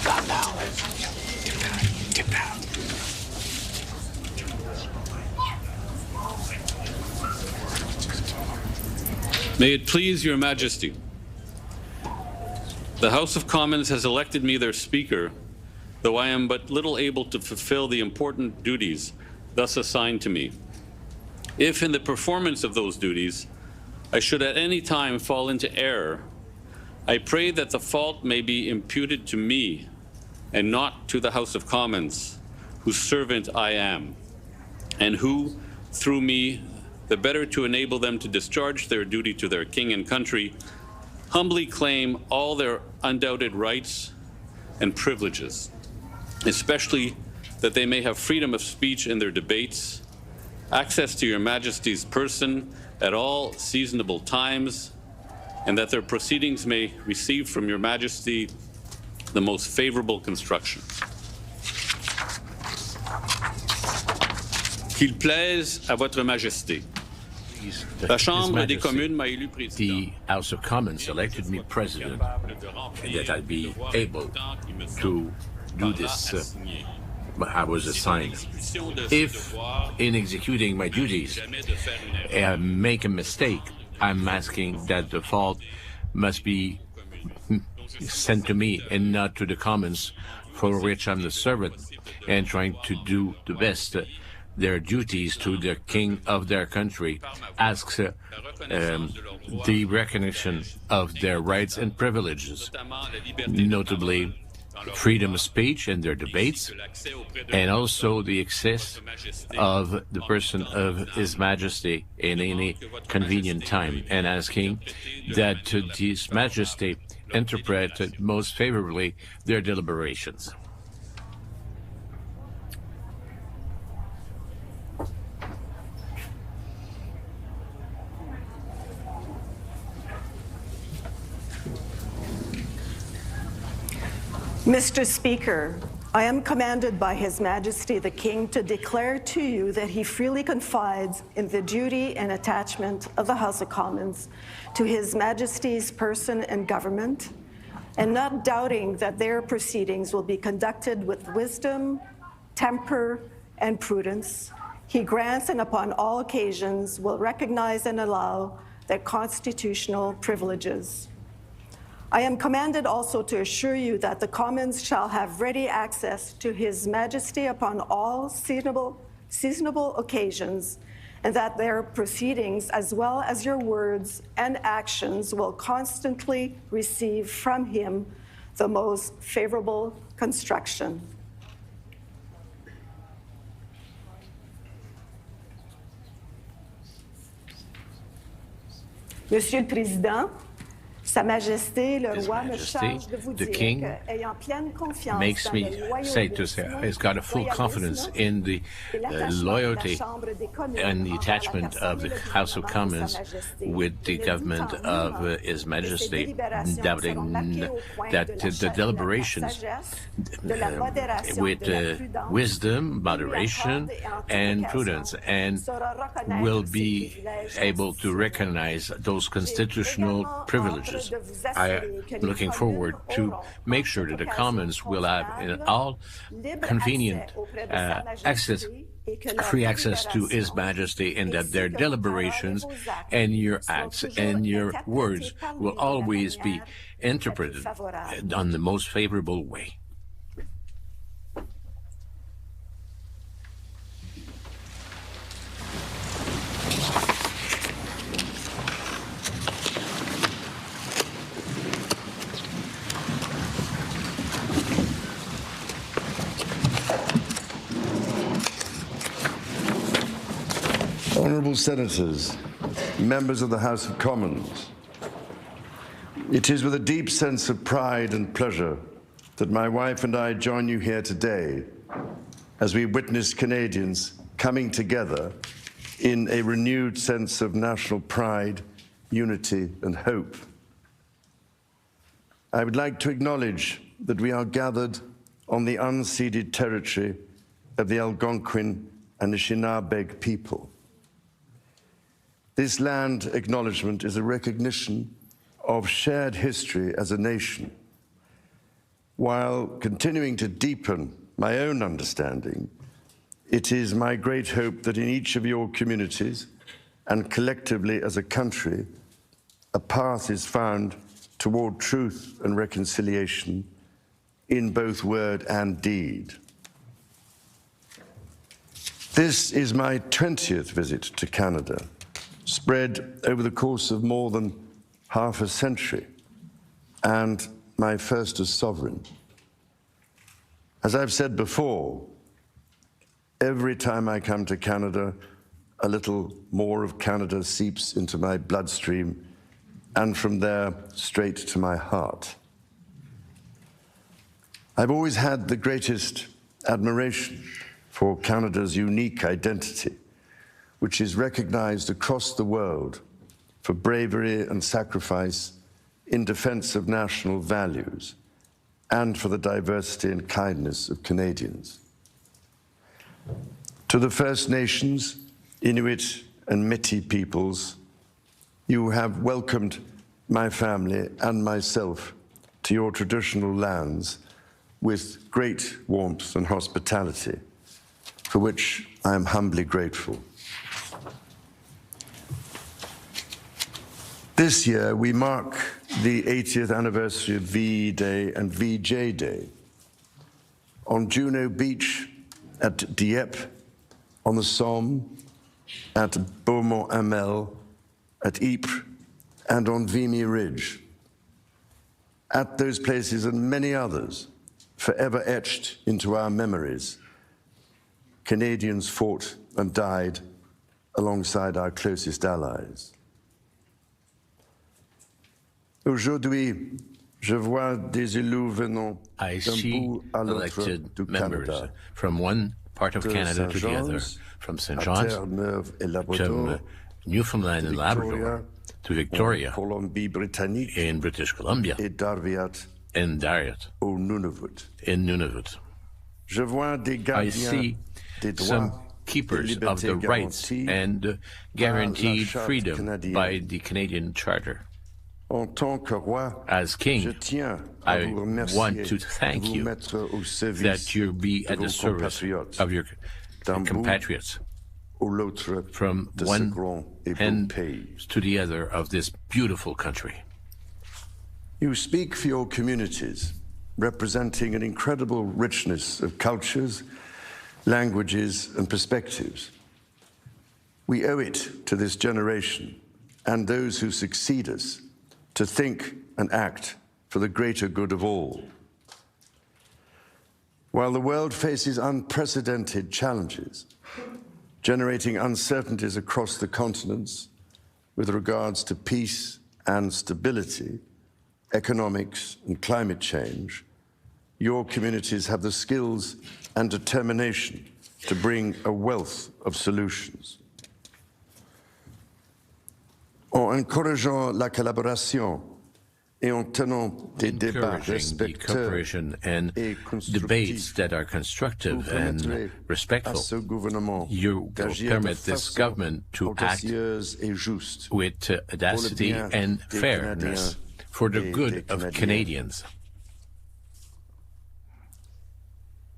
Not now. Get down. May it please your Majesty. The House of Commons has elected me their Speaker, though I am but little able to fulfill the important duties thus assigned to me. If in the performance of those duties I should at any time fall into error, I pray that the fault may be imputed to me and not to the House of Commons, whose servant I am, and who, through me, the better to enable them to discharge their duty to their king and country, humbly claim all their undoubted rights and privileges, especially that they may have freedom of speech in their debates, access to your Majesty's person at all seasonable times, and that their proceedings may receive from your Majesty the most favorable construction. Qu'il plaise à votre Majesté. La Chambre des communes m'a élu président. The House of Commons elected me president, and that I'd be able to do this. I was assigned. If, in executing my duties, I make a mistake, I'm asking that the fault must be sent to me and not to the Commons, for which I'm the servant, and trying to do the best. Their duties to the king of their country asks the recognition of their rights and privileges, notably freedom of speech in their debates, and also the access of the person of His Majesty in any convenient time, and asking that His Majesty interpret most favorably their deliberations. Mr. Speaker, I am commanded by His Majesty the King to declare to you that he freely confides in the duty and attachment of the House of Commons to His Majesty's person and government, and not doubting that their proceedings will be conducted with wisdom, temper, and prudence, he grants and upon all occasions will recognize and allow their constitutional privileges. I am commanded also to assure you that the Commons shall have ready access to His Majesty upon all seasonable occasions, and that their proceedings, as well as your words and actions, will constantly receive from him the most favorable construction. Monsieur le Président, Sa Majesté, le roi, me charge de vous dire qu'ayant pleine confiance makes me say to say he's got a full confidence in the loyalty and the attachment of the House of Commons with the government of His Majesty, doubting that the deliberations with wisdom, moderation, and prudence, and will be able to recognize those constitutional privileges. I am looking forward to make sure that the Commons will have all convenient access, free access to His Majesty, and that their deliberations and your acts and your words will always be interpreted on the most favorable way. Honourable Senators, members of the House of Commons, it is with a deep sense of pride and pleasure that my wife and I join you here today as we witness Canadians coming together in a renewed sense of national pride, unity and hope. I would like to acknowledge that we are gathered on the unceded territory of the Algonquin and Anishinaabe people. This land acknowledgement is a recognition of shared history as a nation, while continuing to deepen my own understanding, it is my great hope that in each of your communities and collectively as a country, a path is found toward truth and reconciliation in both word and deed. This is my 20th visit to Canada, spread over the course of more than half a century, and my first as sovereign. As I've said before, every time I come to Canada, a little more of Canada seeps into my bloodstream, and from there, straight to my heart. I've always had the greatest admiration for Canada's unique identity, which is recognized across the world for bravery and sacrifice in defense of national values and for the diversity and kindness of Canadians. To the First Nations, Inuit and Métis peoples, you have welcomed my family and myself to your traditional lands with great warmth and hospitality, for which I am humbly grateful. This year, we mark the 80th anniversary of VE Day and VJ Day. On Juno Beach, at Dieppe, on the Somme, at Beaumont-Hamel, at Ypres, and on Vimy Ridge. At those places and many others, forever etched into our memories, Canadians fought and died alongside our closest allies. Aujourd'hui, je vois des élus venant I d'un see bout à l'autre elected du members Canada, from one part of de Canada to the other, Saint-Jean's from St. à John's Terre-Neuve et to Labrador, Newfoundland and Labrador to Victoria en Colombie-Britannique in British Columbia et d'Arviat and Dariat au Nunavut. in Nunavut. Je vois des I gardiens see des droits some et keepers of the libertés rights garantis and par guaranteed la Charte freedom canadienne. by the Canadian Charter. En tant que roi, As je king, tiens à I vous remercier want to de thank vous you mettre au service that you be de at the vos service compatriotes of your d'un bout compatriots ou l'autre from de ce one grand et beau end pays. to the other of this beautiful country. You speak for your communities, representing an incredible richness of cultures, languages, and perspectives. We owe it to this generation and those who succeed us to think and act for the greater good of all. While the world faces unprecedented challenges, generating uncertainties across the continents with regards to peace and stability, economics and climate change, your communities have the skills and determination to bring a wealth of solutions. En encourageant la collaboration et en tenant des débats Encouraging the respectueux cooperation and et debates constructifs, that are vous constructive permettrez and à respectful, ce gouvernement you will d'agir de permit this façon government to act audacieuse et juste with audacity bien and des fairness Canadiens for the et good des of Canadiennes. Canadians.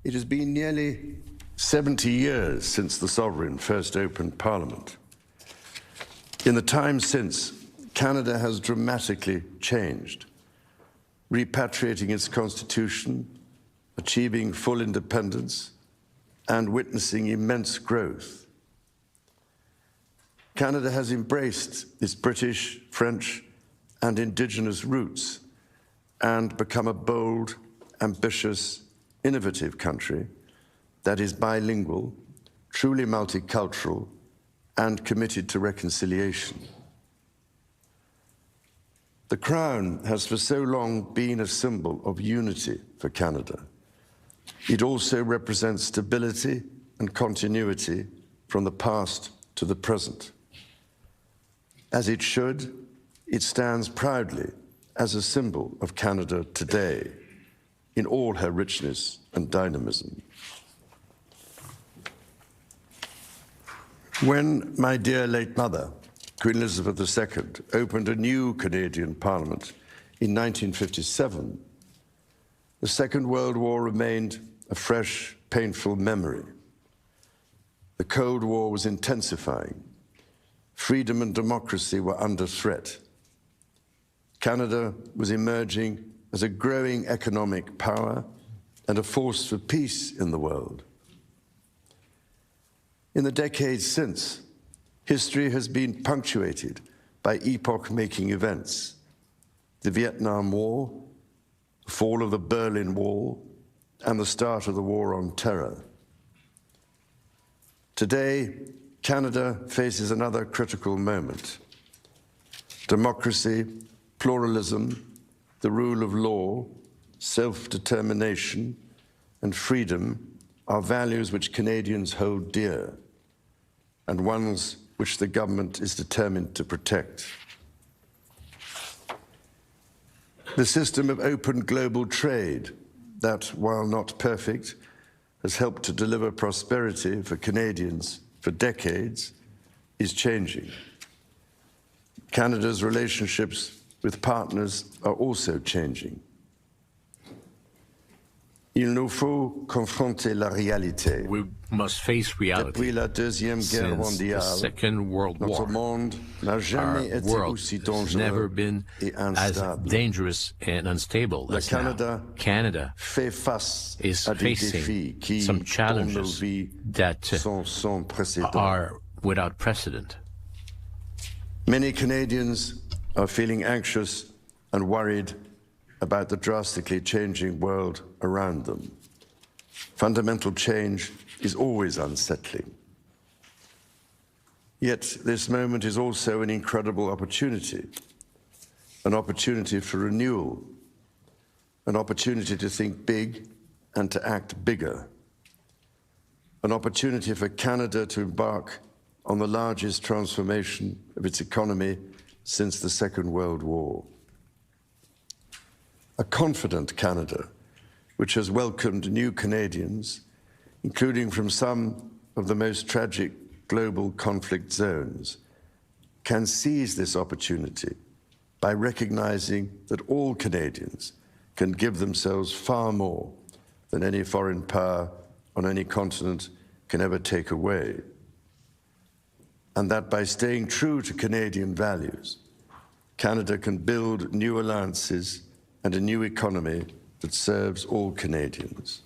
It has been nearly 70 years since the Sovereign first opened Parliament. In the time since, Canada has dramatically changed, repatriating its constitution, achieving full independence, and witnessing immense growth. Canada has embraced its British, French, and Indigenous roots and become a bold, ambitious, innovative country that is bilingual, truly multicultural, and committed to reconciliation. The Crown has for so long been a symbol of unity for Canada. It also represents stability and continuity from the past to the present. As it should, it stands proudly as a symbol of Canada today, in all her richness and dynamism. When my dear late mother Queen Elizabeth II opened a new Canadian Parliament in 1957, the Second World War remained a fresh, painful memory. The Cold War was intensifying. Freedom and democracy were under threat. Canada was emerging as a growing economic power and a force for peace in the world. In the decades since, history has been punctuated by epoch-making events: the Vietnam War, the fall of the Berlin Wall, and the start of the War on Terror. Today, Canada faces another critical moment. Democracy, pluralism, the rule of law, self-determination, and freedom are values which Canadians hold dear, and ones which the government is determined to protect. The system of open global trade that, while not perfect, has helped to deliver prosperity for Canadians for decades, is changing. Canada's relationships with partners are also changing. Il nous faut confronter la réalité. We must face reality. Depuis la Deuxième Guerre Since the mondiale, Second World notre War, monde n'a jamais our été world aussi has never dangereux been et as instable. dangerous and unstable Le as now. Canada Canada fait face is à des défis facing qui, some dans nos challenges vies, that sont sans précédent. are without precedent. Many Canadians are feeling anxious and worried about the drastically changing world around them. Fundamental change is always unsettling. Yet this moment is also an incredible opportunity, an opportunity for renewal, an opportunity to think big and to act bigger, an opportunity for Canada to embark on the largest transformation of its economy since the Second World War. A confident Canada, which has welcomed new Canadians, including from some of the most tragic global conflict zones, can seize this opportunity by recognizing that all Canadians can give themselves far more than any foreign power on any continent can ever take away. And that by staying true to Canadian values, Canada can build new alliances and a new economy that serves all Canadians.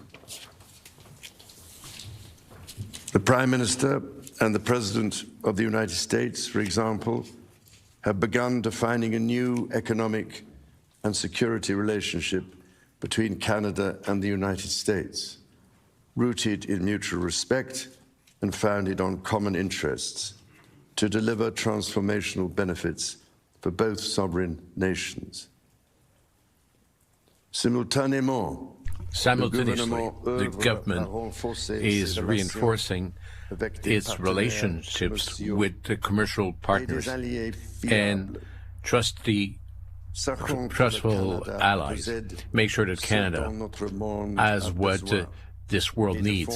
The Prime Minister and the President of the United States, for example, have begun defining a new economic and security relationship between Canada and the United States, rooted in mutual respect and founded on common interests, to deliver transformational benefits for both sovereign nations. Simultaneously, the government is reinforcing its relationships with the commercial partners and trustful allies. Make sure that Canada has what this world needs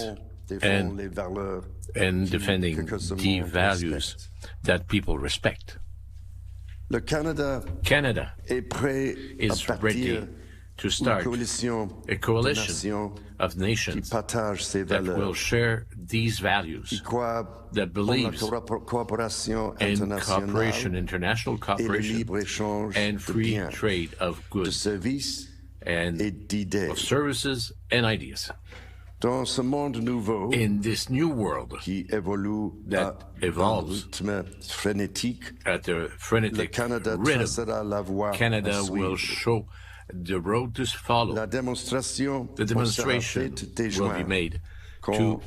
and defending the values that people respect. Canada is ready to start a coalition of nations that will share these values, that believes in cooperation, international cooperation, and free trade of goods and of services and ideas. In this new world that evolves at a frenetic rhythm, Canada will show the road to follow. The demonstration will be made to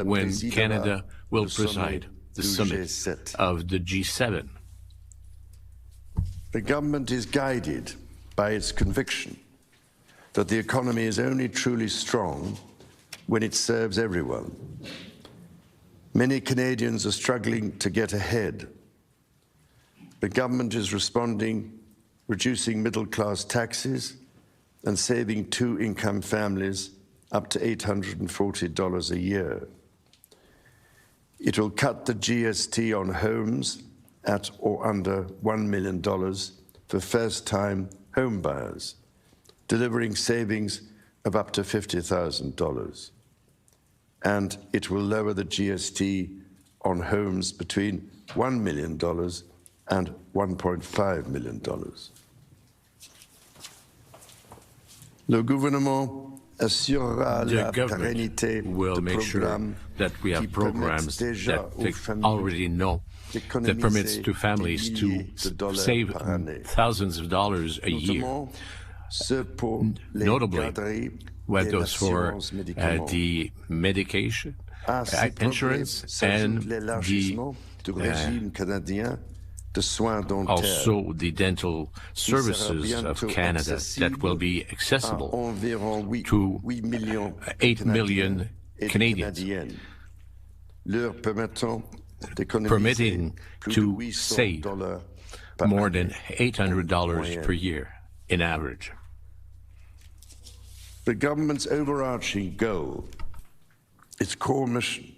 when Canada will preside the summit of the G7. The government is guided by its conviction that the economy is only truly strong when it serves everyone. Many Canadians are struggling to get ahead. The government is responding, reducing middle-class taxes and saving two-income families up to $840 a year. It will cut the GST on homes at or under $1 million for first-time home buyers, delivering savings of up to $50,000. And it will lower the GST on homes between $1 million and $1.5 million. Le gouvernement assurera la pérennité will make sure that we have programs that already know that permits to families to save thousands of dollars a year. Notably, what goes for the medication, insurance, and also the dental services of Canada that will be accessible to 8 million Canadians, permitting to save more than $800 per year in average. The government's overarching goal, its core mission,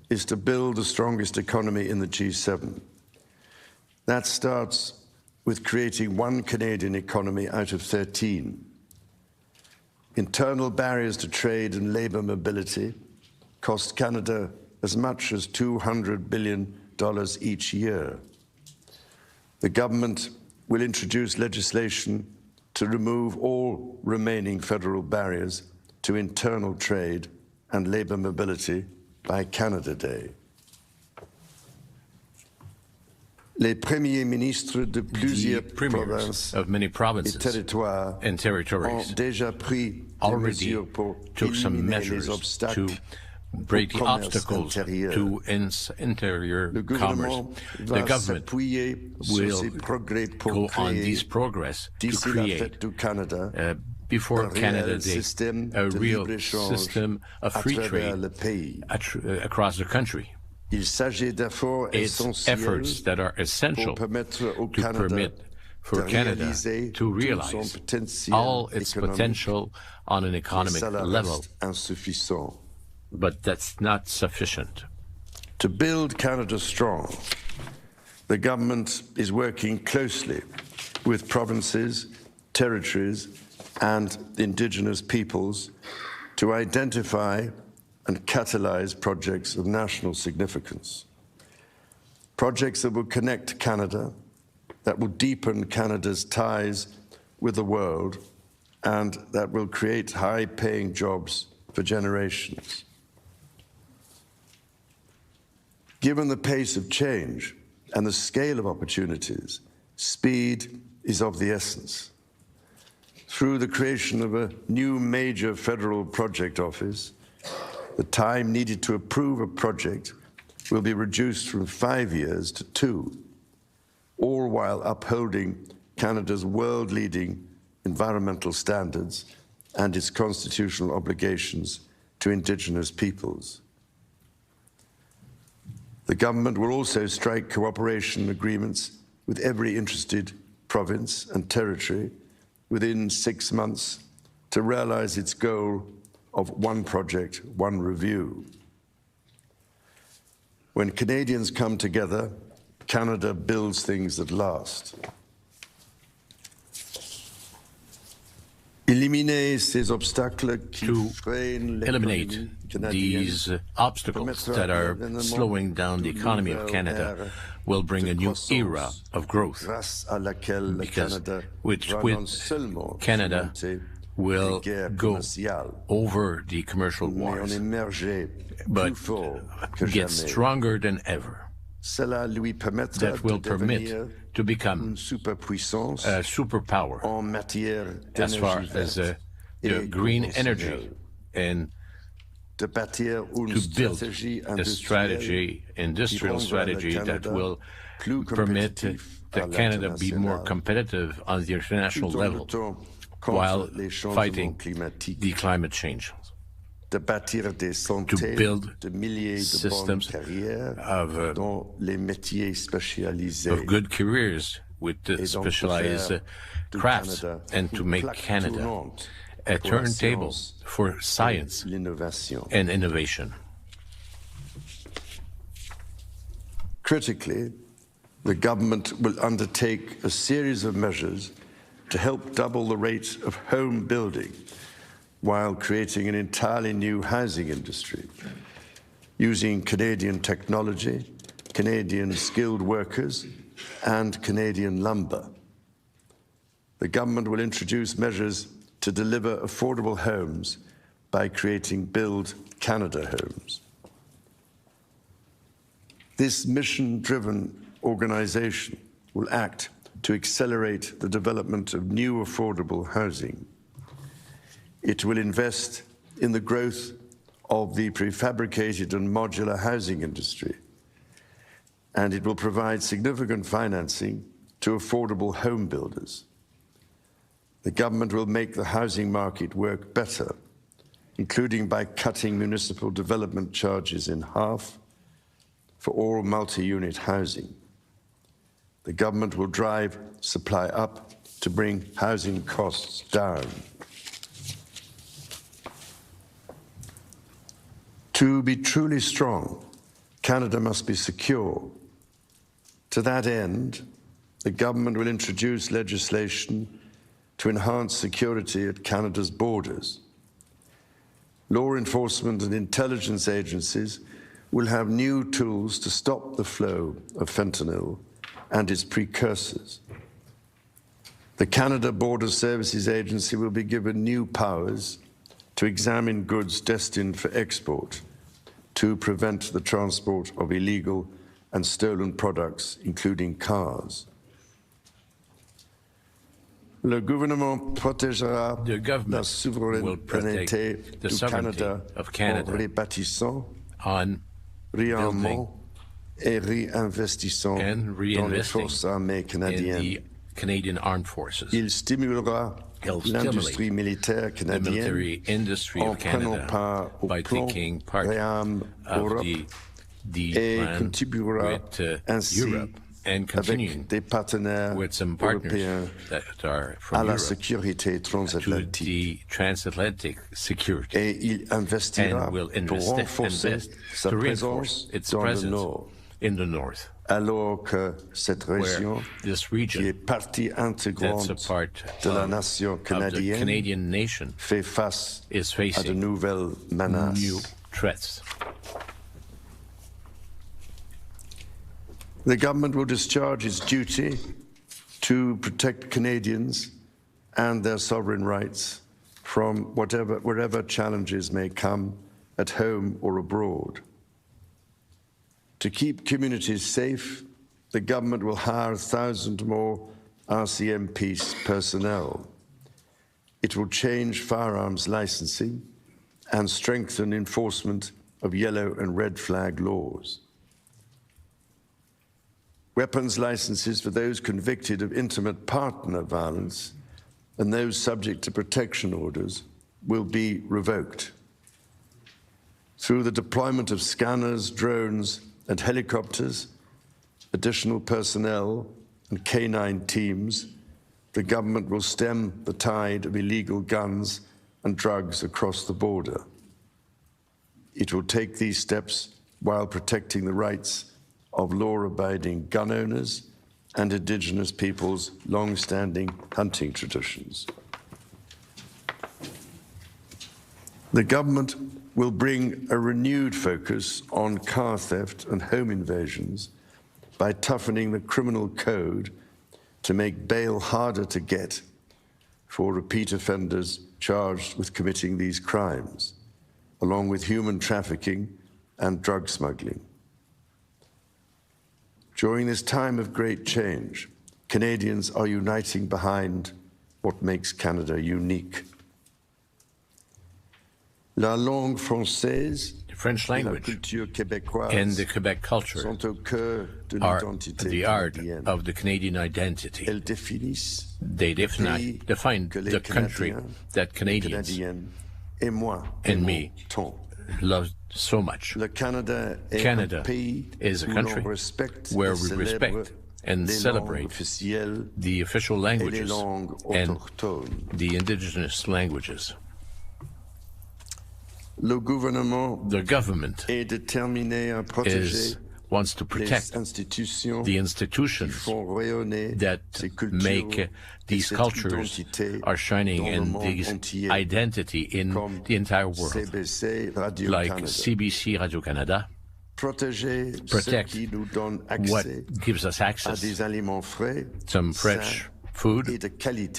is to build the strongest economy in the G7. That starts with creating one Canadian economy out of 13. Internal barriers to trade and labor mobility cost Canada as much as $200 billion each year. The government will introduce legislation to remove all remaining federal barriers to internal trade and labor mobility by Canada Day. Les premiers ministres de plusieurs provinces of many provinces and territories already took some measures to break the obstacles to interior commerce. The government will go on these progress to create, before Canada Day, a real system of free trade across the country. It's efforts that are essential to permit for Canada to realize all its potential on an economic level. But that's not sufficient. To build Canada strong, the government is working closely with provinces, territories, and Indigenous peoples to identify and catalyze projects of national significance. Projects that will connect Canada, that will deepen Canada's ties with the world, and that will create high-paying jobs for generations. Given the pace of change and the scale of opportunities, speed is of the essence. Through the creation of a new major federal project office, the time needed to approve a project will be reduced from 5 years to 2, all while upholding Canada's world-leading environmental standards and its constitutional obligations to Indigenous peoples. The government will also strike cooperation agreements with every interested province and territory within 6 months to realize its goal of one project, one review. When Canadians come together, Canada builds things that last. To eliminate these obstacles that are slowing down the economy of Canada will bring a new era of growth, because with Canada will go over the commercial wars, but get stronger than ever. That will permit to become a superpower as far as the green energy, and to build a strategy, industrial strategy that will permit that Canada be more competitive on the international level while fighting the climate change. To build systems of good careers with specialized crafts, and to make Canada a turntable for science and innovation. Critically, The government will undertake a series of measures to help double the rate of home building while creating an entirely new housing industry, using Canadian technology, Canadian skilled workers, and Canadian lumber. The government will introduce measures to deliver affordable homes by creating Build Canada Homes. This mission-driven organization will act to accelerate the development of new affordable housing. It will invest in the growth of the prefabricated and modular housing industry, and it will provide significant financing to affordable home builders. The government will make the housing market work better, including by cutting municipal development charges in half for all multi-unit housing. The government will drive supply up to bring housing costs down. To be truly strong, Canada must be secure. To that end, the government will introduce legislation to enhance security at Canada's borders. Law enforcement and intelligence agencies will have new tools to stop the flow of fentanyl and its precursors. The Canada Border Services Agency will be given new powers to examine goods destined for export, to prevent the transport of illegal and stolen products, including cars. Le gouvernement protégera la souveraineté du Canada en rebâtissant, réarmant et réinvestissant dans les forces armées canadiennes. Canadian Armed Forces. Il stimulera l'industrie militaire canadienne en prenant part au plan Réarme Europe et contribuera ainsi avec des partenaires européens à la sécurité transatlantique. Et il investira pour renforcer sa présence dans le Nord. Alors que cette région, qui est partie intégrante de la nation canadienne, fait face à de nouvelles menaces. The government will discharge its duty to protect Canadians and their sovereign rights from wherever challenges may come at home or abroad. To keep communities safe, the government will hire 1,000 more RCMP personnel. It will change firearms licensing and strengthen enforcement of yellow and red flag laws. Weapons licenses for those convicted of intimate partner violence and those subject to protection orders will be revoked. Through the deployment of scanners, drones, and helicopters, additional personnel, and canine teams, the government will stem the tide of illegal guns and drugs across the border. It will take these steps while protecting the rights of law-abiding gun owners and Indigenous peoples' long-standing hunting traditions. The government will bring a renewed focus on car theft and home invasions by toughening the criminal code to make bail harder to get for repeat offenders charged with committing these crimes, along with human trafficking and drug smuggling. During this time of great change, Canadians are uniting behind what makes Canada unique. La langue française, the French language, and the Quebec culture are the heart of the Canadian identity. They define the country that Canadians and me love so much. Canada is a country where we respect and celebrate the official languages and the indigenous languages. The government is wants to protect the institutions that make these cultures are shining and these identity in the entire world, like CBC Radio-Canada, protect what gives us access, some fresh food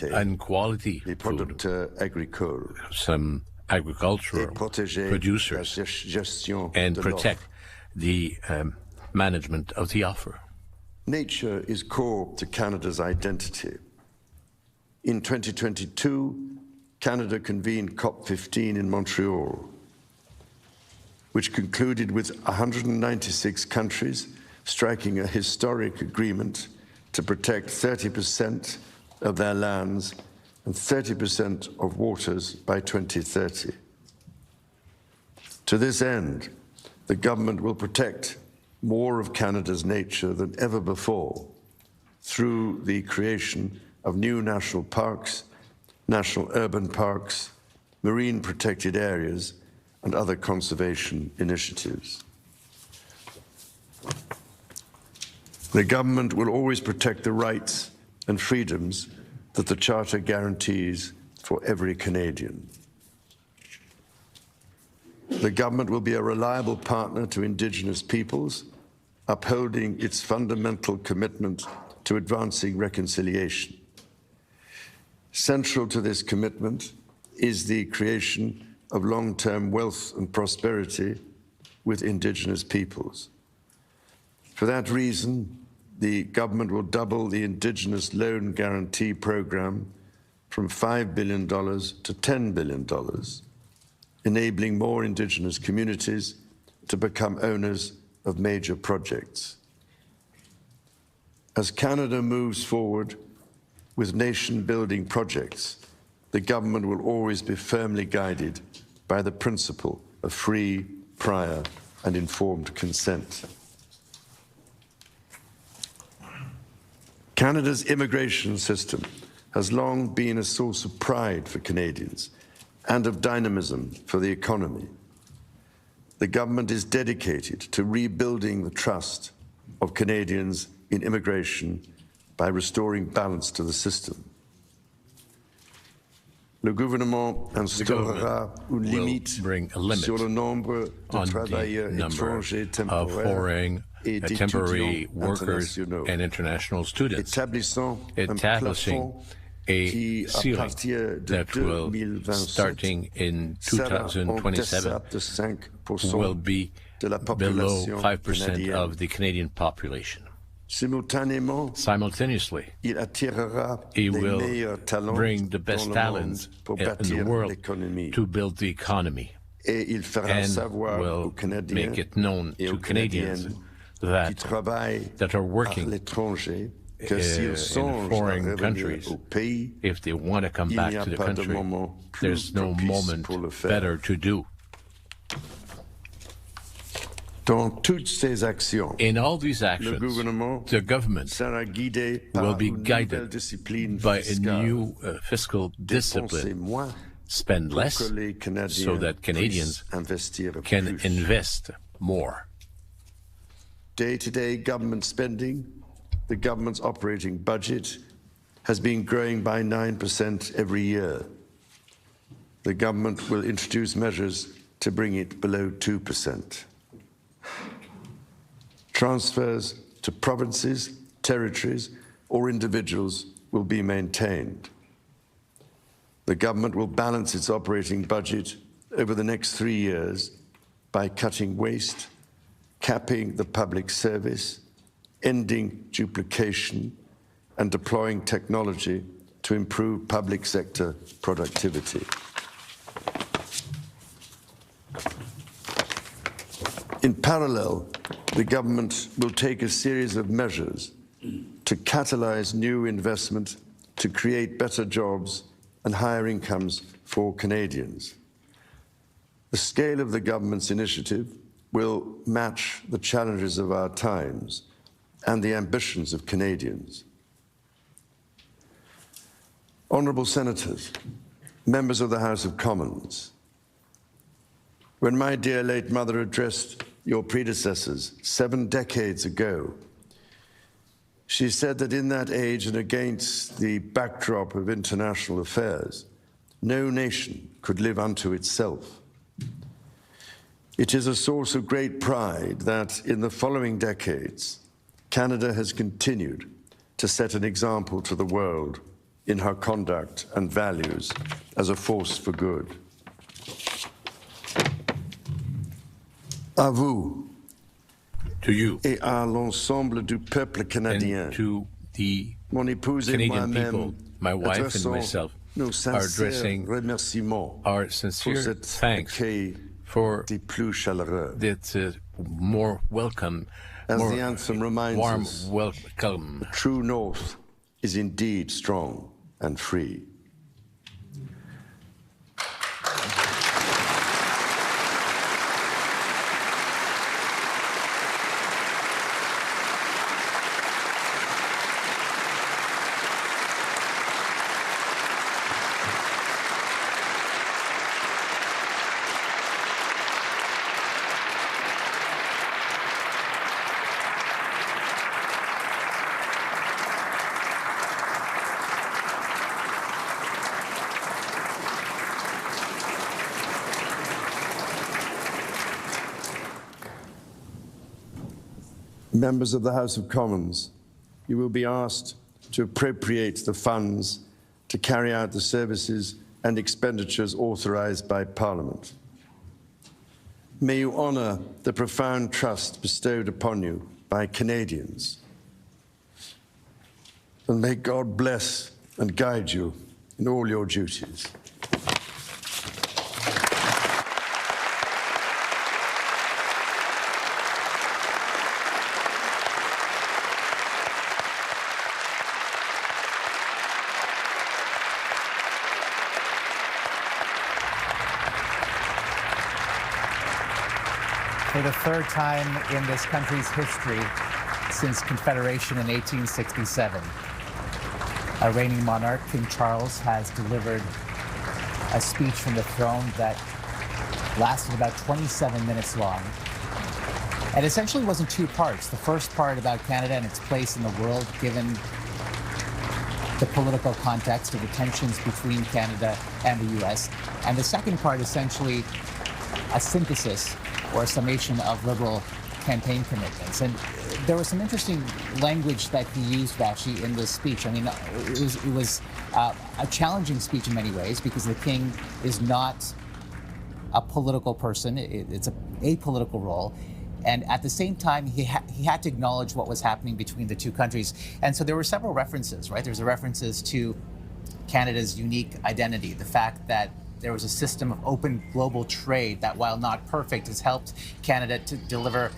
and quality food, some agricultural producers, and protect the management of the offer. Nature is core to Canada's identity. In 2022, Canada convened COP15 in Montreal, which concluded with 196 countries striking a historic agreement to protect 30% of their lands and 30% of waters by 2030. To this end, the government will protect more of Canada's nature than ever before through the creation of new national parks, national urban parks, marine protected areas, and other conservation initiatives. The government will always protect the rights and freedoms that the Charter guarantees for every Canadian. The government will be a reliable partner to Indigenous peoples, upholding its fundamental commitment to advancing reconciliation. Central to this commitment is the creation of long-term wealth and prosperity with Indigenous peoples. For that reason, the government will double the Indigenous Loan Guarantee Program from $5 billion to $10 billion, enabling more Indigenous communities to become owners of major projects. As Canada moves forward with nation-building projects, the government will always be firmly guided by the principle of free, prior, and informed consent. Canada's immigration system has long been a source of pride for Canadians and of dynamism for the economy. The government is dedicated to rebuilding the trust of Canadians in immigration by restoring balance to the system. Le gouvernement instaurera une limite sur le nombre de travailleurs étrangers temporaires et temporary workers and international students, establishing a ceiling that will, starting in 2027, will be below 5% of the Canadian population. Simultaneously, he will bring the best talents in the world to build the economy, and will make it known to Canadians that are working in foreign countries, if they want to come back to the country, there's no moment better to do. In all these actions, the government will be guided by a new fiscal discipline. Spend less so that Canadians can invest more. Day-to-day government spending, the government's operating budget, has been growing by 9% every year. The government will introduce measures to bring it below 2%. Transfers to provinces, territories, or individuals will be maintained. The government will balance its operating budget over the next 3 years by cutting waste, capping the public service, ending duplication, and deploying technology to improve public sector productivity. In parallel, the government will take a series of measures to catalyze new investment, to create better jobs and higher incomes for Canadians. The scale of the government's initiative will match the challenges of our times and the ambitions of Canadians. Honourable Senators, members of the House of Commons, when my dear late mother addressed your predecessors 7 decades ago. She said that in that age and against the backdrop of international affairs, no nation could live unto itself. It is a source of great pride that in the following decades, Canada has continued to set an example to the world in her conduct and values as a force for good. À vous, To you et à l'ensemble du peuple canadien, and to the mon épouse et Canadian moi-même people, my wife and adressons myself, nos are sincères addressing remerciements our pour sincere cet thanks accueil for des plus chaleureux. that more welcome, As more the anthem reminds warm us, welcome. True North is indeed strong and free. Members of the House of Commons, you will be asked to appropriate the funds to carry out the services and expenditures authorized by Parliament. May you honor the profound trust bestowed upon you by Canadians. And may God bless and guide you in all your duties. For the third time in this country's history since Confederation in 1867, our reigning monarch, King Charles, has delivered a speech from the throne that lasted about 27 minutes long. And essentially was in 2 parts. The first part about Canada and its place in the world, given the political context of the tensions between Canada and the US. And the second part, essentially, a synthesis or a summation of Liberal campaign commitments. And there was some interesting language that he used, Vassy, in this speech. I mean, it was a challenging speech in many ways because the king is not a political person. It's a apolitical role. And at the same time, he had to acknowledge what was happening between the 2 countries. And so there were several references, right? There's references to Canada's unique identity, the fact that there was a system of open global trade that, while not perfect, has helped Canada to deliver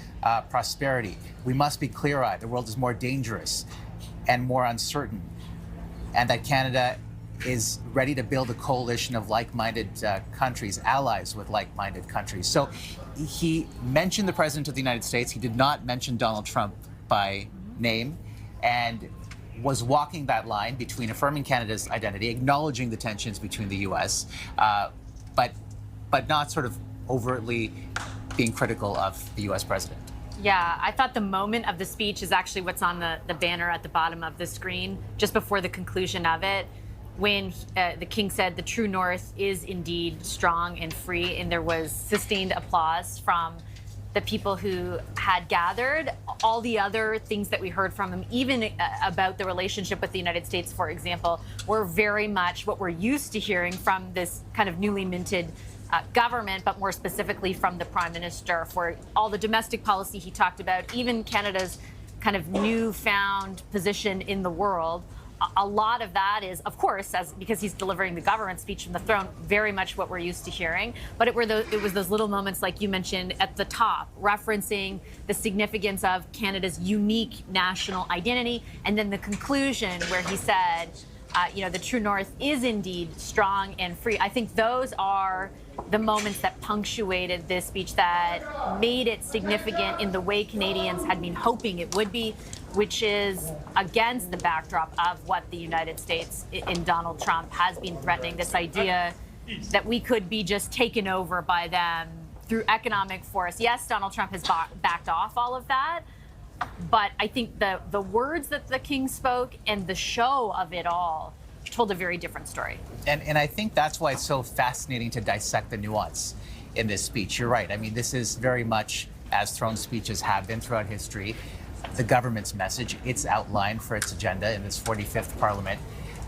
prosperity. We must be clear-eyed. The world is more dangerous and more uncertain, and that Canada is ready to build a coalition of like-minded countries, allies with like-minded countries. So he mentioned the President of the United States. He did not mention Donald Trump by name, and was walking that line between affirming Canada's identity, acknowledging the tensions between the U.S., but not sort of overtly being critical of the U.S. president. Yeah, I thought the moment of the speech is actually what's on the banner at the bottom of the screen, just before the conclusion of it, when the king said the true north is indeed strong and free, and there was sustained applause from the people who had gathered. All the other things that we heard from him, even about the relationship with the United States, for example, were very much what we're used to hearing from this kind of newly minted government, but more specifically from the Prime Minister. For all the domestic policy he talked about, even Canada's kind of newfound position in the world. A lot of that is, of course, because he's delivering the government speech from the throne, very much what we're used to hearing. But it was those little moments, like you mentioned at the top, referencing the significance of Canada's unique national identity, and then the conclusion where he said, the true north is indeed strong and free. I think those are the moments that punctuated this speech, that made it significant in the way Canadians had been hoping it would be, which is against the backdrop of what the United States in Donald Trump has been threatening, this idea that we could be just taken over by them through economic force. Yes, Donald Trump has backed off all of that, but I think the words that the king spoke and the show of it all told a very different story. And I think that's why it's so fascinating to dissect the nuance in this speech. You're right. I mean, this is very much, as throne speeches have been throughout history, the government's message. It's outlined for its agenda in this 45th Parliament.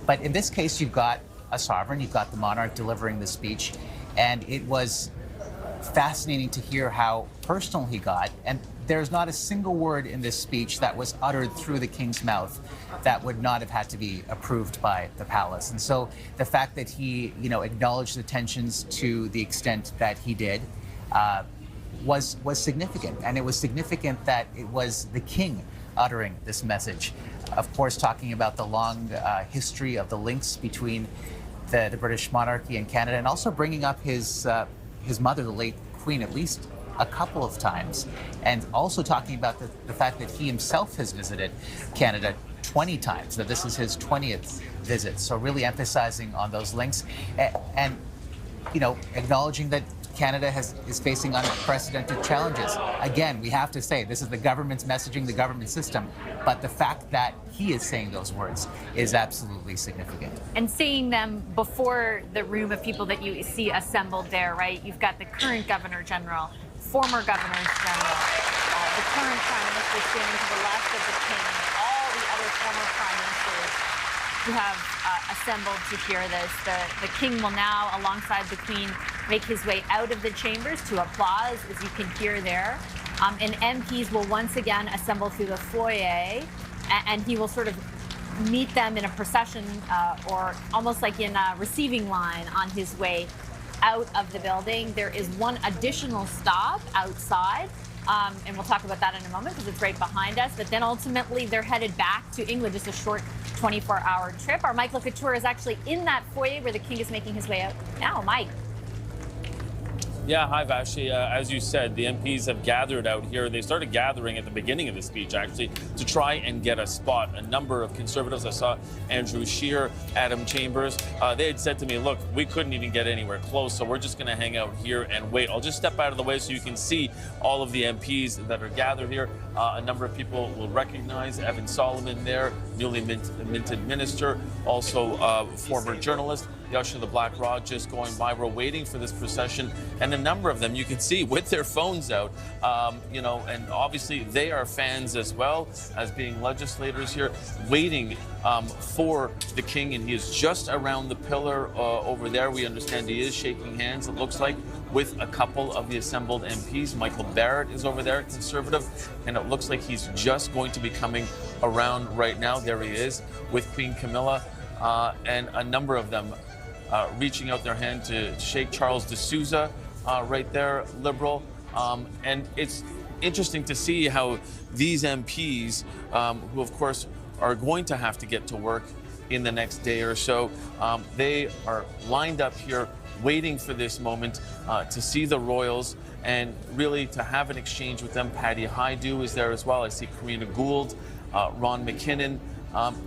But in this case, you've got a sovereign, you've got the monarch delivering the speech, and it was fascinating to hear how personal he got. And there's not a single word in this speech that was uttered through the king's mouth that would not have had to be approved by the palace. And so the fact that he, acknowledged the tensions to the extent that he did was significant. And it was significant that it was the king uttering this message. Of course, talking about the long history of the links between the British monarchy and Canada, and also bringing up his mother, the late Queen, at least a couple of times, and also talking about the fact that he himself has visited Canada 20 times, that this is his 20th visit. So really emphasizing on those links and acknowledging that Canada is facing unprecedented challenges. Again, we have to say this is the government's messaging, the government system, but the fact that he is saying those words is absolutely significant. And seeing them before the room of people that you see assembled there, right? You've got the current Governor General, former Governors General, the current Prime Minister standing to the left of the King, all the other former Prime Ministers who have assembled to hear this. The King will now, alongside the Queen, make his way out of the chambers to applause, as you can hear there. And MPs will once again assemble through the foyer, and he will sort of meet them in a procession or almost like in a receiving line on his way out of the building. There is one additional stop outside, and we'll talk about that in a moment because it's right behind us. But then ultimately they're headed back to England, just a short 24-hour trip. Our Mike Lefouture is actually in that foyer where the King is making his way out now. Mike. Yeah, hi, Vassy. As you said, the MPs have gathered out here. They started gathering at the beginning of the speech, actually, to try and get a spot. A number of Conservatives, I saw Andrew Scheer, Adam Chambers, they had said to me, look, we couldn't even get anywhere close, so we're just going to hang out here and wait. I'll just step out of the way so you can see all of the MPs that are gathered here. A number of people will recognize Evan Solomon there, newly minted minister, also former journalist. Yasha the Black Rod just going by. We're waiting for this procession, and a number of them you can see with their phones out, and obviously they are fans as well as being legislators here, waiting for the King, and he is just around the pillar over there. We understand he is shaking hands, it looks like, with a couple of the assembled MPs. Michael Barrett is over there, Conservative, and it looks like he's just going to be coming around right now. There he is with Queen Camilla, and a number of them reaching out their hand to shake. Charles de Souza right there, Liberal. And it's interesting to see how these MPs, who of course are going to have to get to work in the next day or so, they are lined up here waiting for this moment to see the royals and really to have an exchange with them. Patty Haidu is there as well. I see Karina Gould, Ron McKinnon,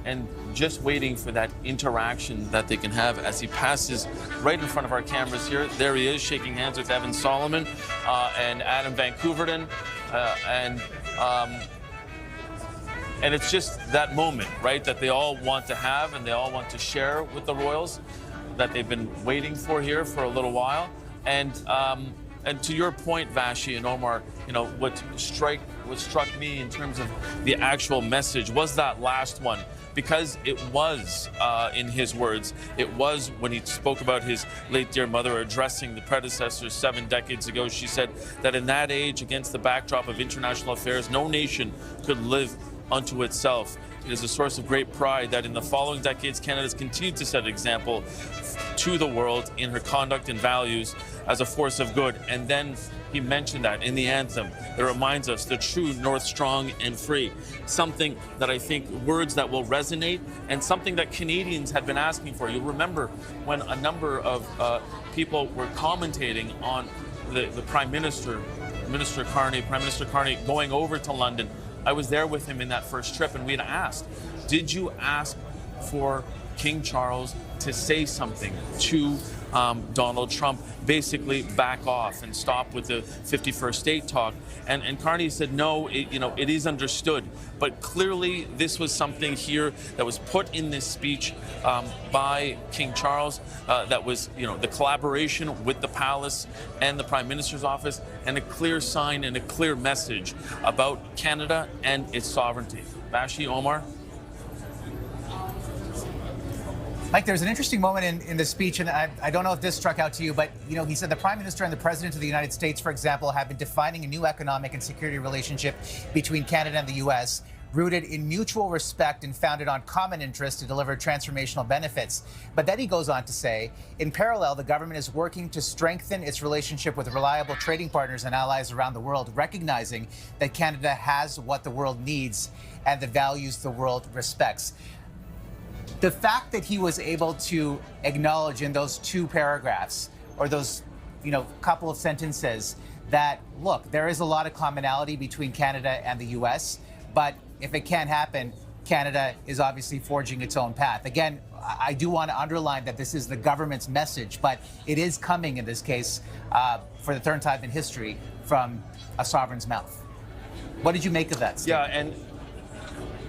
and just waiting for that interaction that they can have as he passes right in front of our cameras here. There he is, shaking hands with Evan Solomon and Adam Van Couverden, and it's just that moment, right, that they all want to have and they all want to share with the royals, that they've been waiting for here for a little while. And to your point, Vassy and Omar, what struck me in terms of the actual message was that last one, because it was, in his words, it was when he spoke about his late dear mother addressing the predecessors 7 decades ago. She said that in that age, against the backdrop of international affairs, no nation could live unto itself. It is a source of great pride that in the following decades, Canada has continued to set an example to the world in her conduct and values as a force of good. And then he mentioned that in the anthem that reminds us the true North strong and free. Something that I think, words that will resonate, and something that Canadians had been asking for. You'll remember when a number of people were commentating on the Prime Minister, Prime Minister Carney going over to London. I was there with him in that first trip, and we had asked, did you ask for King Charles to say something to Donald Trump basically back off and stop with the 51st state talk. And Carney said, no, it is understood. But clearly, this was something here that was put in this speech by King Charles that was, the collaboration with the palace and the Prime Minister's office, and a clear sign and a clear message about Canada and its sovereignty. Vassy, Omar? Mike, there's an interesting moment in the speech, and I don't know if this struck out to you, but he said the Prime Minister and the President of the United States, for example, have been defining a new economic and security relationship between Canada and the U.S., rooted in mutual respect and founded on common interest to deliver transformational benefits. But then he goes on to say, in parallel, the government is working to strengthen its relationship with reliable trading partners and allies around the world, recognizing that Canada has what the world needs and the values the world respects. The fact that he was able to acknowledge in those two paragraphs, or those, couple of sentences, that, look, there is a lot of commonality between Canada and the U.S., but if it can't happen, Canada is obviously forging its own path. Again, I do want to underline that this is the government's message, but it is coming in this case, for the third time in history, from a sovereign's mouth. What did you make of that statement? Yeah,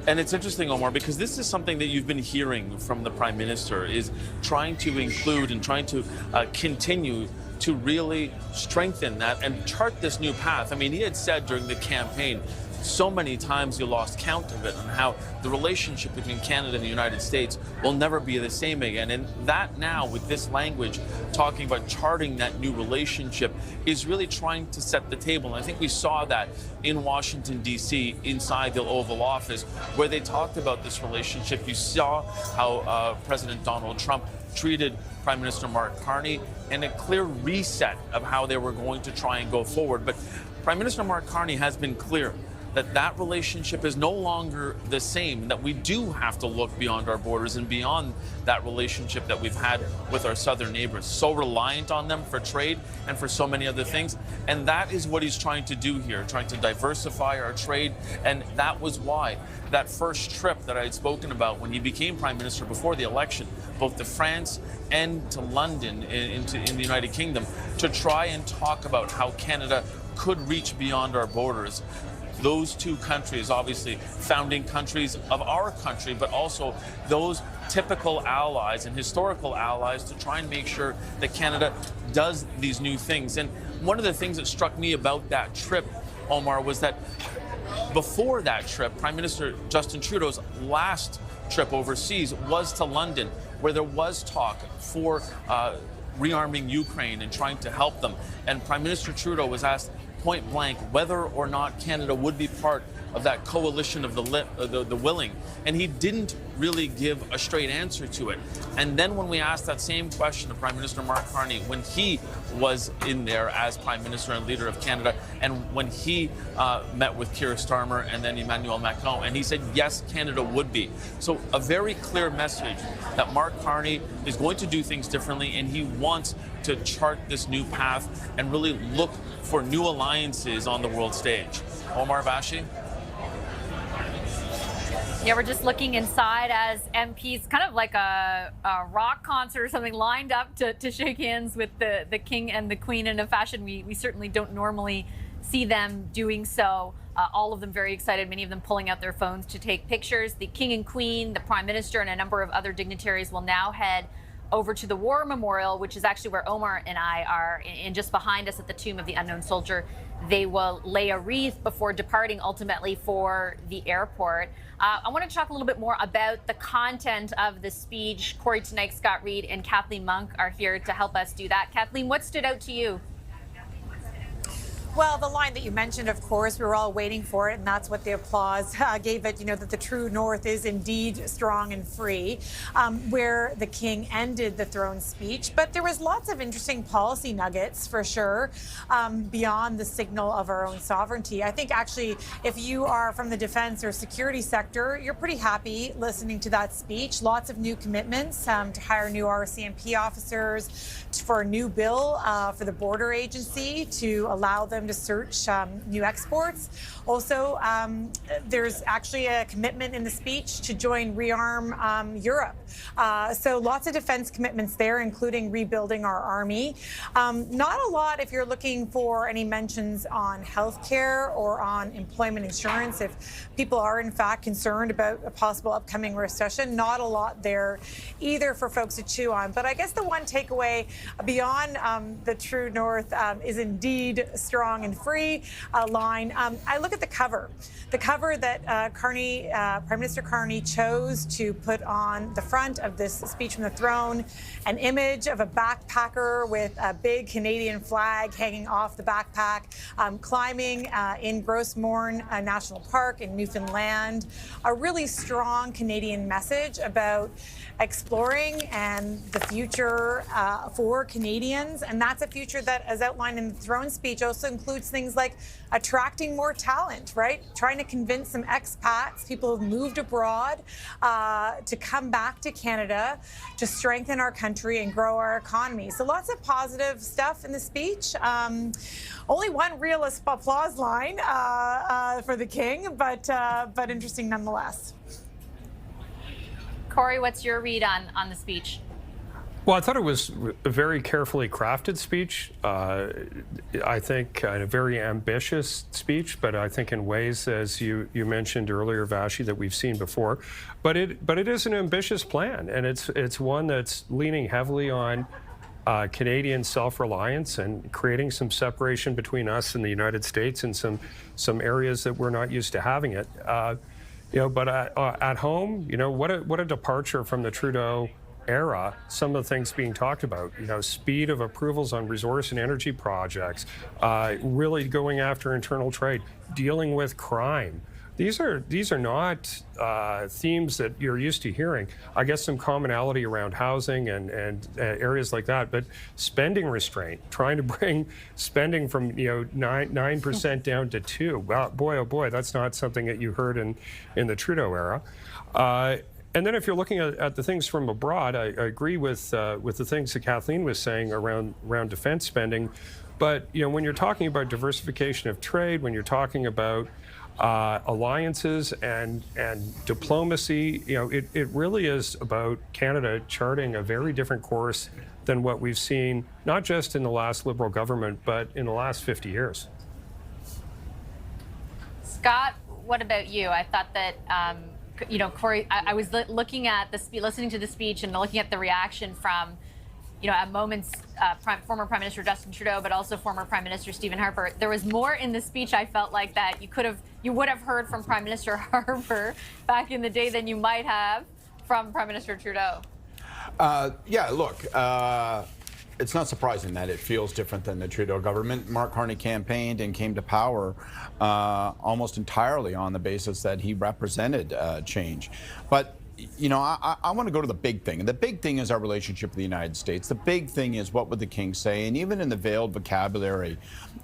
and it's interesting, Omar, because this is something that you've been hearing from the Prime Minister, is trying to include and trying to continue to really strengthen that and chart this new path. I mean, he had said during the campaign so many times you lost count of it, and how the relationship between Canada and the United States will never be the same again. And that now, with this language, talking about charting that new relationship, is really trying to set the table. And I think we saw that in Washington, D.C., inside the Oval Office, where they talked about this relationship. You saw how President Donald Trump treated Prime Minister Mark Carney, and a clear reset of how they were going to try and go forward. But Prime Minister Mark Carney has been clear that relationship is no longer the same, that we do have to look beyond our borders and beyond that relationship that we've had with our southern neighbors, so reliant on them for trade and for so many other things. And that is what he's trying to do here, trying to diversify our trade. And that was why that first trip that I had spoken about when he became Prime Minister before the election, both to France and to London in the United Kingdom, to try and talk about how Canada could reach beyond our borders. Those two countries, obviously founding countries of our country, but also those typical allies and historical allies, to try and make sure that Canada does these new things. And one of the things that struck me about that trip, Omar, was that before that trip, Prime Minister Justin Trudeau's last trip overseas was to London, where there was talk for rearming Ukraine and trying to help them. And Prime Minister Trudeau was asked point blank whether or not Canada would be part of that coalition of the willing, and he didn't really give a straight answer to it. And then when we asked that same question of Prime Minister Mark Carney when he was in there as Prime Minister and leader of Canada, and when he met with Keir Starmer and then Emmanuel Macron, and he said yes, Canada would be. So a very clear message that Mark Carney is going to do things differently, and he wants to chart this new path and really look for new alliances on the world stage. Omar, Vassy? Yeah, we're just looking inside as MPs, kind of like a rock concert or something, lined up to shake hands with the King and the Queen in a fashion we certainly don't normally see them doing so. All of them very excited, many of them pulling out their phones to take pictures. The King and Queen, the Prime Minister, and a number of other dignitaries will now head over to the War Memorial, which is actually where Omar and I are, and just behind us at the Tomb of the Unknown Soldier. They will lay a wreath before departing ultimately for the airport. I want to talk a little bit more about the content of the speech. Corey Tonight, Scott Reed, and Kathleen Monk are here to help us do that. Kathleen, what stood out to you? Well, the line that you mentioned, of course, we were all waiting for it, and that's what the applause gave it, that the true North is indeed strong and free, where the King ended the throne speech. But there was lots of interesting policy nuggets, for sure, beyond the signal of our own sovereignty. I think, actually, if you are from the defense or security sector, you're pretty happy listening to that speech. Lots of new commitments to hire new RCMP officers, for a new bill for the border agency to allow them them to search new exports. Also, there's actually a commitment in the speech to join rearm Europe. So lots of defense commitments there, including rebuilding our army. Not a lot if you're looking for any mentions on healthcare or on employment insurance. If people are in fact concerned about a possible upcoming recession, not a lot there either for folks to chew on. But I guess the one takeaway beyond the True North is indeed strong and free line. I look at the cover that Prime Minister Carney chose to put on the front of this speech from the throne, an image of a backpacker with a big Canadian flag hanging off the backpack, climbing in Grossmorn National Park in Newfoundland. A really strong Canadian message about exploring and the future for Canadians. And that's a future that, as outlined in the throne speech, also includes things like attracting more talent, right? Trying to convince some expats, people who've moved abroad, to come back to Canada to strengthen our country and grow our economy. So lots of positive stuff in the speech. Only one real applause line for the king, but interesting nonetheless. Corey, what's your read on the speech? Well, I thought it was a very carefully crafted speech. I think a very ambitious speech, but I think in ways, as you mentioned earlier, Vassy, that we've seen before. But it is an ambitious plan, and it's one that's leaning heavily on Canadian self-reliance and creating some separation between us and the United States in some areas that we're not used to having it. But at home, what a departure from the Trudeau era. Some of the things being talked about, speed of approvals on resource and energy projects, really going after internal trade, dealing with crime. These are not themes that you're used to hearing. I guess some commonality around housing and areas like that, but spending restraint, trying to bring spending from 9% down to 2%. Well, boy, oh boy, that's not something that you heard in the Trudeau era. And then if you're looking at the things from abroad, I agree with the things that Kathleen was saying around defense spending. But when you're talking about diversification of trade, when you're talking about alliances and diplomacy, it really is about Canada charting a very different course than what we've seen, not just in the last Liberal government, but in the last 50 years. Scott, what about you? I thought that, Corey, I was looking at listening to the speech and looking at the reaction from, at moments, former Prime Minister Justin Trudeau, but also former Prime Minister Stephen Harper. There was more in the speech, I felt like, that you would have heard from Prime Minister Harper back in the day than you might have from Prime Minister Trudeau. It's not surprising that it feels different than the Trudeau government. Mark Carney campaigned and came to power almost entirely on the basis that he represented change. But I want to go to the big thing. And the big thing is our relationship with the United States. The big thing is what would the king say? And even in the veiled vocabulary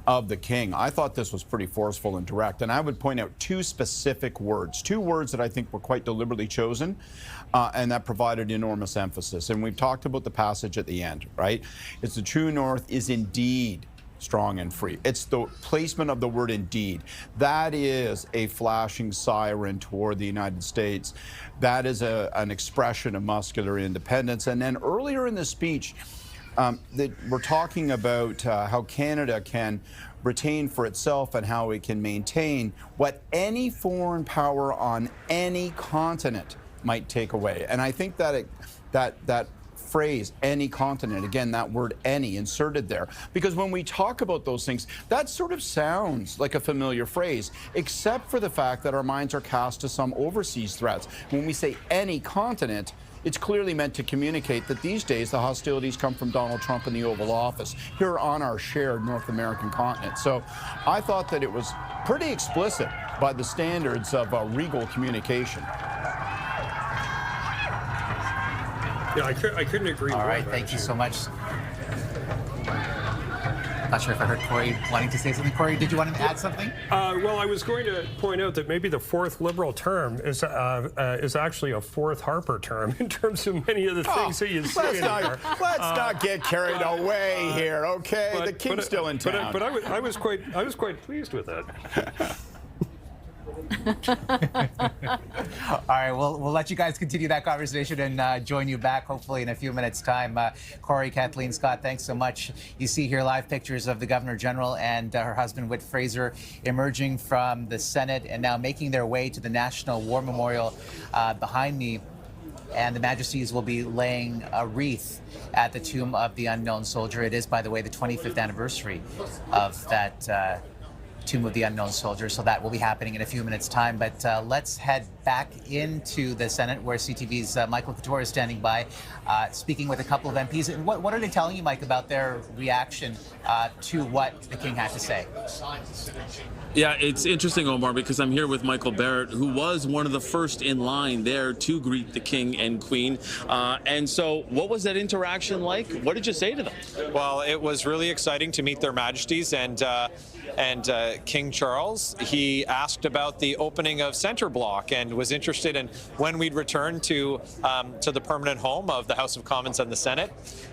of the king, I thought this was pretty forceful and direct. And I would point out two specific words, two words that I think were quite deliberately chosen and that provided enormous emphasis. And we've talked about the passage at the end, right? It's the True North is indeed strong and free. It's the placement of the word indeed. That is a flashing siren toward the United States. That is an expression of muscular independence. And then earlier in the speech, we're talking about how Canada can retain for itself and how it can maintain what any foreign power on any continent might take away. And I think that that phrase, any continent, again, that word any inserted there, because when we talk about those things, that sort of sounds like a familiar phrase, except for the fact that our minds are cast to some overseas threats. When we say any continent, it's clearly meant to communicate that these days the hostilities come from Donald Trump in the Oval Office, here on our shared North American continent. So I thought that it was pretty explicit by the standards of regal communication. Yeah, I couldn't agree more. All right, thank you so much. Not sure if I heard Corey wanting to say something. Corey, did you want to add something? Well, I was going to point out that maybe the fourth Liberal term is actually a fourth Harper term in terms of many of the things that you say in there. Let's not get carried away here, okay? The King's still in town. But I was quite pleased with it. All right, we'll let you guys continue that conversation and join you back hopefully in a few minutes' time. Corey, Kathleen, Scott, thanks so much. You see here live pictures of the Governor General and her husband, Whit Fraser, emerging from the Senate and now making their way to the National War Memorial behind me. And the Majesties will be laying a wreath at the tomb of the unknown soldier. It is, by the way, the 25th anniversary of that Tomb of the Unknown Soldier, so that will be happening in a few minutes' time. But let's head back into the Senate, where CTV's Michael Couture is standing by, speaking with a couple of MPs. And what are they telling you, Mike, about their reaction to what the King had to say? Yeah, it's interesting, Omar, because I'm here with Michael Barrett, who was one of the first in line there to greet the King and Queen. And so what was that interaction like? What did you say to them? Well, it was really exciting to meet their Majesties and King Charles. He asked about the opening of Centre Block and was interested in when we'd return to the permanent home of the House of Commons and the Senate.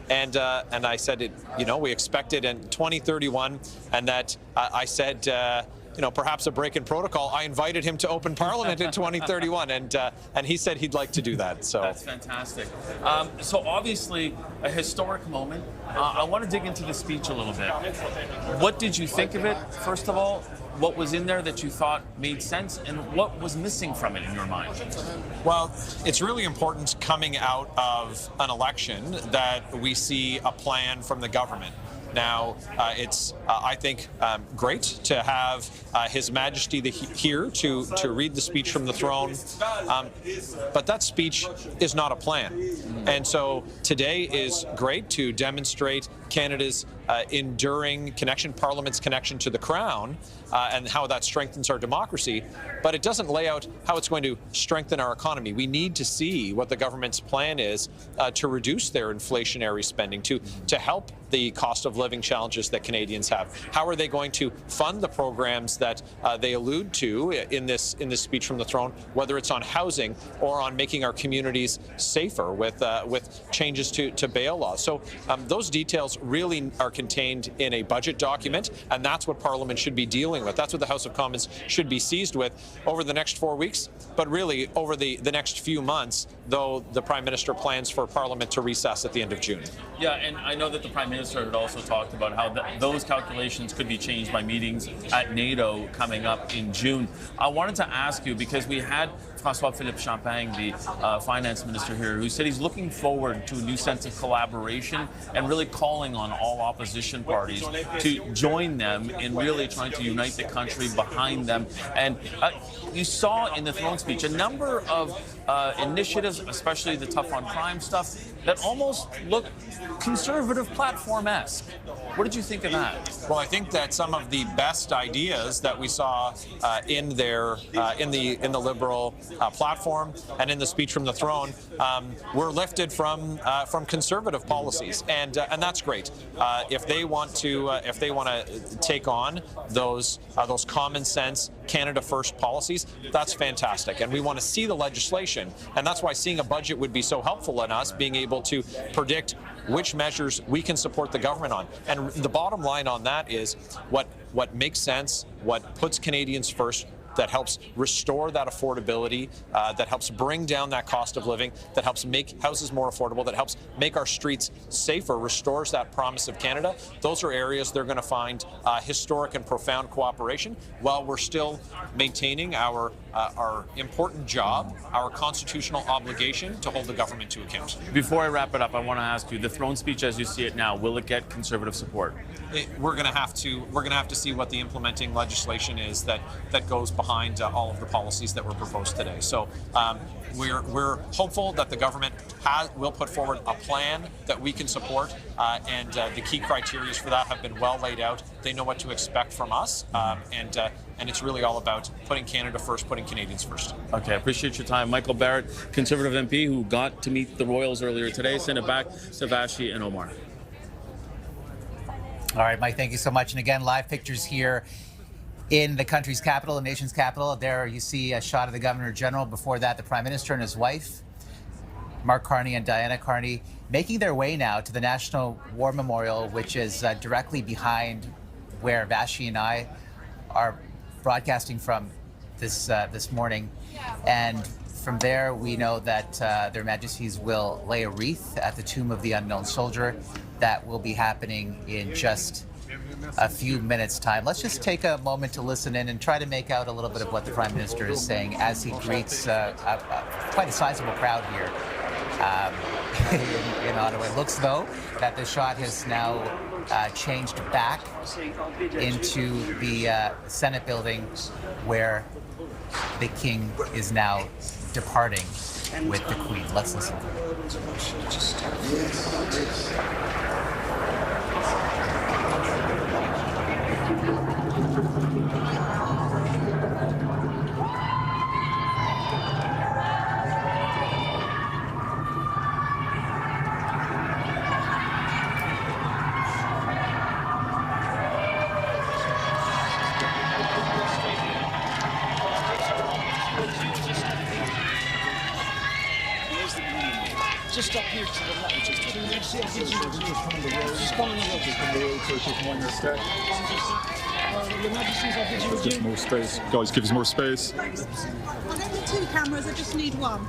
And I said, we expected in 2031, and that I said, perhaps a break in protocol. I invited him to open Parliament in 2031, and he said he'd like to do that. So that's fantastic. So obviously a historic moment. I want to dig into the speech a little bit. What did you think of it? First of all, what was in there that you thought made sense, and what was missing from it in your mind? Well, it's really important coming out of an election that we see a plan from the government. Now, it's, I think, great to have His Majesty here to read the speech from the throne, but that speech is not a plan. And so today is great to demonstrate Canada's enduring connection, Parliament's connection to the Crown, and how that strengthens our democracy, but it doesn't lay out how it's going to strengthen our economy. We need to see what the government's plan is to reduce their inflationary spending, to help the cost of living challenges that Canadians have. How are they going to fund the programs that they allude to in this speech from the throne, whether it's on housing or on making our communities safer with changes to bail laws? So those details really are contained in a budget document, and that's what Parliament should be dealing with. That's what the House of Commons should be seized with over the next 4 weeks, but really over the next few months, though the Prime Minister plans for Parliament to recess at the end of June. Yeah, and I know that the Prime Minister had also talked about how those calculations could be changed by meetings at NATO coming up in June. I wanted to ask you, because we had François-Philippe Champagne, the finance minister here, who said he's looking forward to a new sense of collaboration and really calling on all opposition parties to join them in really trying to unite the country behind them. And you saw in the throne speech a number of initiatives, especially the tough on crime stuff, that almost look conservative platform-esque. What did you think of that? Well, I think that some of the best ideas that we saw in the Liberal platform and in the speech from the throne were lifted from conservative policies, and that's great. If they want to take on those common sense Canada First policies, that's fantastic, and we want to see the legislation, and that's why seeing a budget would be so helpful in us being able to predict which measures we can support the government on. And the bottom line on that is what makes sense, what puts Canadians first, that helps restore that affordability, that helps bring down that cost of living, that helps make houses more affordable, that helps make our streets safer, restores that promise of Canada. Those are areas they're going to find historic and profound cooperation, while we're still maintaining our important job, our constitutional obligation to hold the government to account. Before I wrap it up, I want to ask you, the throne speech as you see it now, will it get Conservative support? We're going to have to see what the implementing legislation is that goes behind all of the policies that were proposed today. So we're hopeful that the government will put forward a plan that we can support, and the key criteria for that have been well laid out. They know what to expect from us, and it's really all about putting Canada first, putting Canadians first. Okay, I appreciate your time. Michael Barrett, Conservative MP, who got to meet the Royals earlier today. Send it back to Vassy and Omar. All right, Mike, thank you so much. And again, live pictures here in the country's capital, the nation's capital. There you see a shot of the Governor General. Before that, the Prime Minister and his wife, Mark Carney and Diana Carney, making their way now to the National War Memorial, which is directly behind where Vassy and I are broadcasting from this morning. And from there, we know that Their Majesties will lay a wreath at the Tomb of the Unknown Soldier. That will be happening in just a few minutes' time. Let's just take a moment to listen in and try to make out a little bit of what the Prime Minister is saying as he greets quite a sizable crowd here in Ottawa. It looks, though, that the shot has now changed back into the Senate building, where the King is now departing with the Queen. Let's listen. Just up here to the left. Just come on the road. Your Majesty's office you Just more space. Guys, give us more space. I don't need two cameras, I just need one.